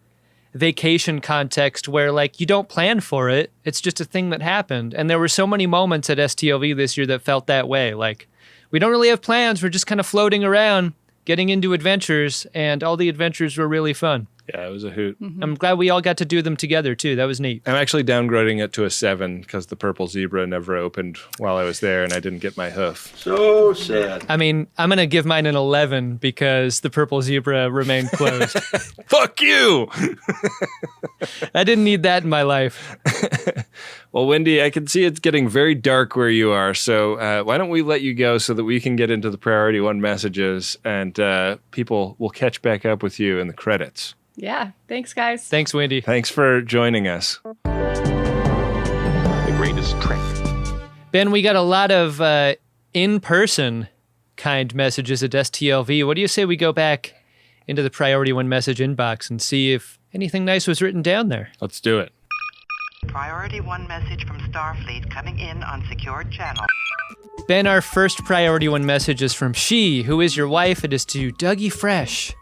vacation context where, like, you don't plan for it. It's just a thing that happened. And there were so many moments at STLV this year that felt that way. Like, we don't really have plans. We're just kind of floating around, getting into adventures, and all the adventures were really fun. Yeah, it was a hoot. I'm glad we all got to do them together, too. That was neat. I'm actually downgrading it to a 7 because the Purple Zebra never opened while I was there and I didn't get my hoof. So sad. I mean, I'm going to give mine an 11 because the Purple Zebra remained closed. Fuck you! I didn't need that in my life. Well, Wendy, I can see it's getting very dark where you are, so why don't we let you go so that we can get into the Priority 1 messages and people will catch back up with you in the credits. Yeah. Thanks, guys. Thanks, Wendy. Thanks for joining us. The greatest trick. Ben, we got a lot of in-person kind messages at STLV. What do you say we go back into the Priority 1 message inbox and see if anything nice was written down there? Let's do it. Priority 1 message from Starfleet coming in on secured channel. Ben, our first Priority 1 message is from She, who is your wife. It is to Dougie Fresh.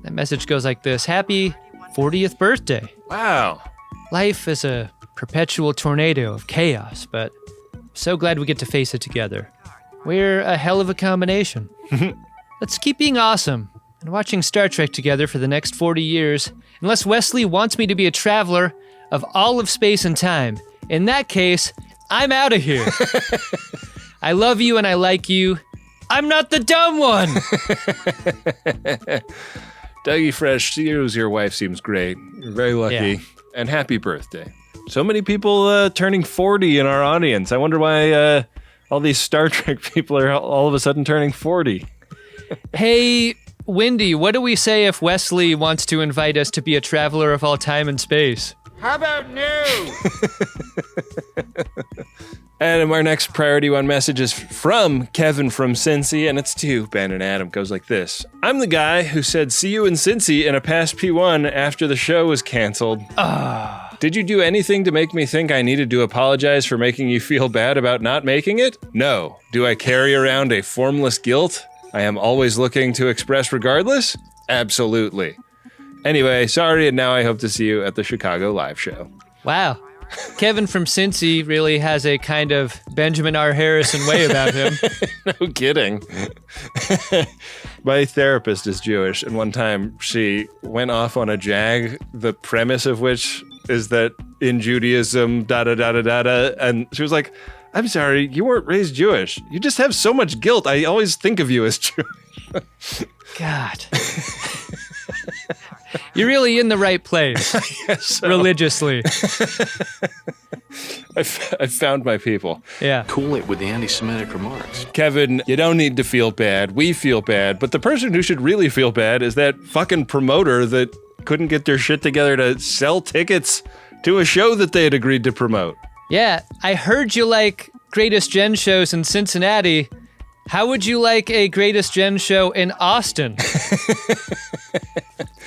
That message goes like this. Happy 40th birthday. Wow. Life is a perpetual tornado of chaos, but I'm so glad we get to face it together. We're a hell of a combination. Let's keep being awesome and watching Star Trek together for the next 40 years, unless Wesley wants me to be a traveler of all of space and time. In that case, I'm out of here. I love you and I like you. I'm not the dumb one. Dougie Fresh, your wife seems great. You're very lucky. Yeah. And happy birthday. So many people turning 40 in our audience. I wonder why all these Star Trek people are all of a sudden turning 40. Hey, Wendy, what do we say if Wesley wants to invite us to be a traveler of all time and space? How about no? And our next Priority 1 message is from Kevin from Cincy, and it's to Ben and Adam. It goes like this. I'm the guy who said see you in Cincy in a past P1 after the show was canceled. Did you do anything to make me think I needed to apologize for making you feel bad about not making it? No. Do I carry around a formless guilt I am always looking to express regardless? Absolutely. Anyway, sorry, and now I hope to see you at the Chicago live show. Wow. Kevin from Cincy really has a kind of Benjamin R. Harrison way about him. No kidding. My therapist is Jewish, and one time she went off on a jag, the premise of which is that in Judaism, da-da-da-da-da-da, and she was like, I'm sorry, you weren't raised Jewish. You just have so much guilt. I always think of you as Jewish. God. You're really in the right place. So. Religiously. I found my people. Yeah. Cool it with the anti-Semitic remarks. Kevin, you don't need to feel bad. We feel bad. But the person who should really feel bad is that fucking promoter that couldn't get their shit together to sell tickets to a show that they had agreed to promote. Yeah, I heard you like Greatest Gen shows in Cincinnati. How would you like a Greatest Gen show in Austin?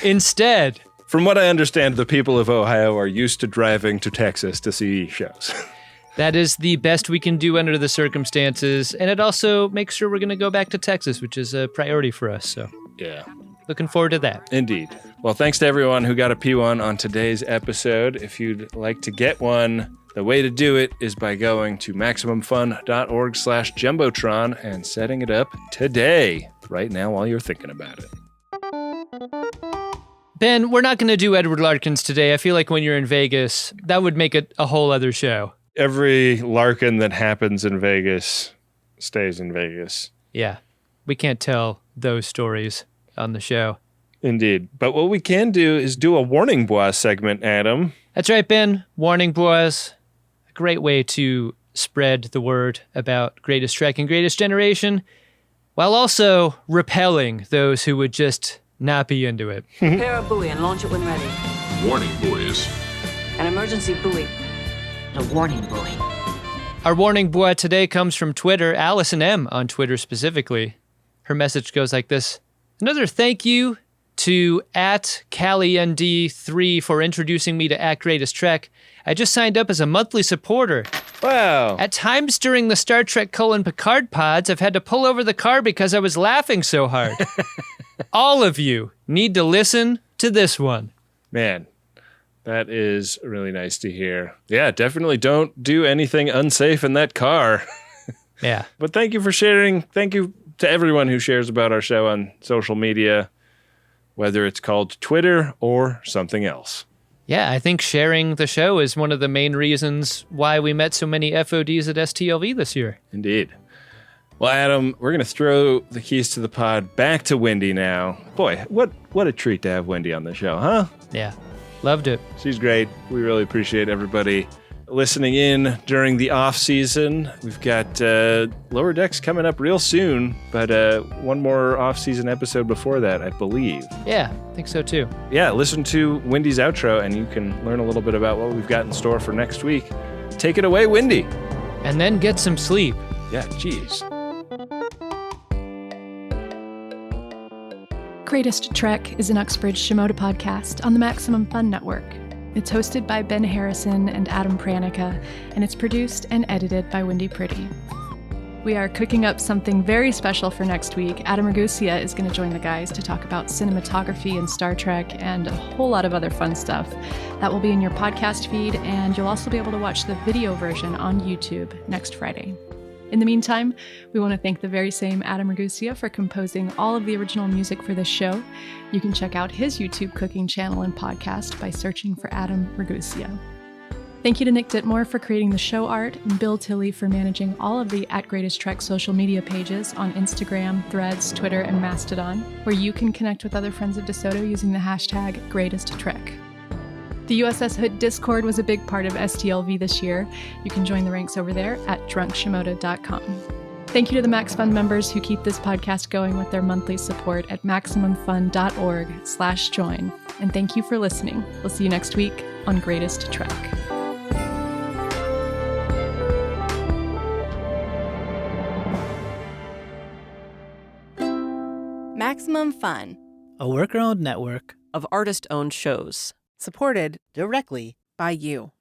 Instead. From what I understand, the people of Ohio are used to driving to Texas to see shows. That is the best we can do under the circumstances, and it also makes sure we're going to go back to Texas, which is a priority for us, so. Yeah. Looking forward to that. Indeed. Well, thanks to everyone who got a P1 on today's episode. If you'd like to get one, the way to do it is by going to MaximumFun.org/Jumbotron and setting it up today, right now while you're thinking about it. Ben, we're not going to do Edward Larkins today. I feel like when you're in Vegas, that would make it a whole other show. Every Larkin that happens in Vegas stays in Vegas. Yeah. We can't tell those stories on the show. Indeed. But what we can do is do a Warning Bois segment, Adam. That's right, Ben. Warning Bois. A great way to spread the word about Greatest Trek and Greatest Generation, while also repelling those who would just not be into it. Prepare a buoy and launch it when ready. Warning, boys. An emergency buoy. A warning buoy. Our warning boy today comes from Twitter, Allison M. on Twitter specifically. Her message goes like this. Another thank you to @CallieND3 for introducing me to @Greatest Trek. I just signed up as a monthly supporter. Wow. At times during the Star Trek Picard pods, I've had to pull over the car because I was laughing so hard. All of you need to listen to this one. Man, that is really nice to hear. Yeah, definitely don't do anything unsafe in that car. Yeah. But thank you for sharing. Thank you to everyone who shares about our show on social media, whether it's called Twitter or something else. Yeah, I think sharing the show is one of the main reasons why we met so many FODs at STLV this year. Indeed. Well, Adam, we're going to throw the keys to the pod back to Wendy now. Boy, what a treat to have Wendy on the show, huh? Yeah, loved it. She's great. We really appreciate everybody listening in during the off season. We've got Lower Decks coming up real soon, but one more off season episode before that, I believe. Yeah, I think so too. Yeah, listen to Wendy's outro and you can learn a little bit about what we've got in store for next week. Take it away, Wendy. And then get some sleep. Yeah, geez. Greatest Trek is an Uxbridge Shimoda podcast on the Maximum Fun Network. It's hosted by Ben Harrison and Adam Pranica, and it's produced and edited by Wendy Pretty. We are cooking up something very special for next week. Adam Ragusia is going to join the guys to talk about cinematography and Star Trek and a whole lot of other fun stuff. That will be in your podcast feed, and you'll also be able to watch the video version on YouTube next Friday. In the meantime, we want to thank the very same Adam Ragusia for composing all of the original music for this show. You can check out his YouTube cooking channel and podcast by searching for Adam Ragusia. Thank you to Nick Ditmore for creating the show art and Bill Tilley for managing all of the @Greatest Trek social media pages on Instagram, Threads, Twitter, and Mastodon, where you can connect with other friends of DeSoto using the hashtag #GreatestTrek. The USS Hood Discord was a big part of STLV this year. You can join the ranks over there at drunkshimoda.com. Thank you to the Max Fun members who keep this podcast going with their monthly support at MaximumFun.org/join. And thank you for listening. We'll see you next week on Greatest Trek. Maximum Fun, a worker-owned network of artist-owned shows. Supported directly by you.